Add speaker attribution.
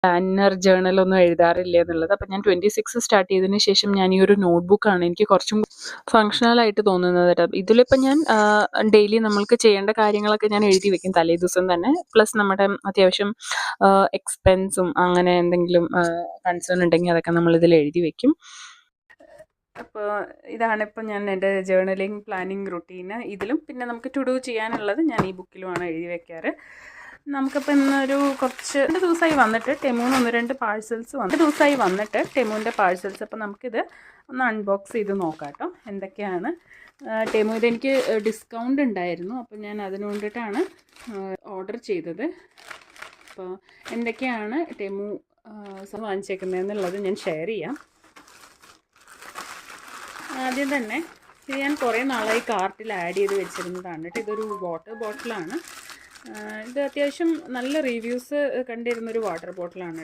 Speaker 1: Planar ജേണലൊന്നും എഴുതാറില്ല എന്നുള്ളത്. അപ്പം ഞാൻ 26 സ്റ്റാർട്ട് ചെയ്തതിന് ശേഷം ഞാൻ ഈ ഒരു നോട്ട്ബുക്കാണ് എനിക്ക് കുറച്ചും ഫങ്ഷണലായിട്ട് തോന്നുന്നത് കേട്ടോ. ഇതിലിപ്പം ഞാൻ ഡെയിലി നമ്മൾക്ക് ചെയ്യേണ്ട കാര്യങ്ങളൊക്കെ ഞാൻ എഴുതി വെക്കും തലേ ദിവസം തന്നെ. പ്ലസ് നമ്മുടെ അത്യാവശ്യം എക്സ്പെൻസും അങ്ങനെ എന്തെങ്കിലും കൺസേൺ ഉണ്ടെങ്കിൽ അതൊക്കെ നമ്മളിതിൽ എഴുതി വെക്കും. അപ്പോൾ ഇതാണിപ്പോൾ ഞാൻ എൻ്റെ ജേർണലിങ് പ്ലാനിങ് റുട്ടീന്. ഇതിലും പിന്നെ നമുക്ക് ടു ഡു ചെയ്യാനുള്ളത് ഞാൻ ഈ ബുക്കിലുമാണ് എഴുതി വെക്കാറ്. നമുക്കിപ്പോൾ ഇന്നൊരു കുറച്ച് 2 ദിവസമായി വന്നിട്ട് ടെമൂന്ന് 1-2 പാഴ്സൽസ് 2 ദിവസമായി വന്നിട്ട് ടെമൂൻ്റെ പാഴ്സൽസ്. അപ്പോൾ നമുക്കിത് ഒന്ന് അൺബോക്സ് ചെയ്ത് നോക്കാം കേട്ടോ എന്തൊക്കെയാണ്. ടെമു ഇതെനിക്ക് ഡിസ്കൗണ്ട് ഉണ്ടായിരുന്നു, അപ്പോൾ ഞാൻ അതിന് വേണ്ടിയിട്ടാണ് ഓർഡർ ചെയ്തത്. അപ്പോൾ എന്തൊക്കെയാണ് ടെമു വാങ്ങിച്ചേക്കുന്നതെന്നുള്ളത് ഞാൻ ഷെയർ ചെയ്യാം. ആദ്യം തന്നെ ഇത് ഞാൻ കുറേ നാളായി കാർട്ടിൽ ആഡ് ചെയ്ത് വെച്ചിരുന്നതാണ് കേട്ടോ. ഇതൊരു വാട്ടർ ബോട്ടിലാണ്. ഇത് അത്യാവശ്യം നല്ല റിവ്യൂസ് കണ്ടിരുന്നൊരു വാട്ടർ ബോട്ടിലാണ്.